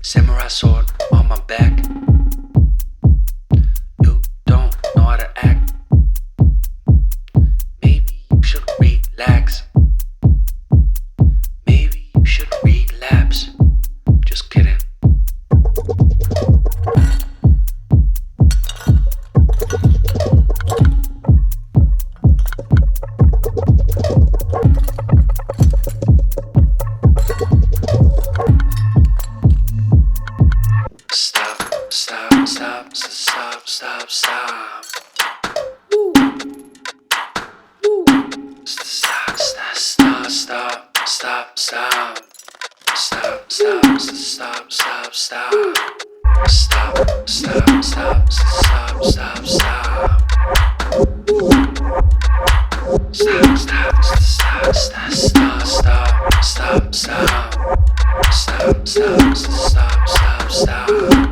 Samurai sword on my back. You don't know how to act. Maybe you should relax. Maybe you should relapse. Just kidding. Stop, stop, stop, stop, stop, stop. Woo. Woo. Stop, stop, stop, stop, stop, stop. Stop, stop, stop, stop, stop. Stop, stop, stop, stop, stop, stop. Stop, stop, stop, stop, stop, stop, stop, stop. Stop, stop, stop, stop, stop.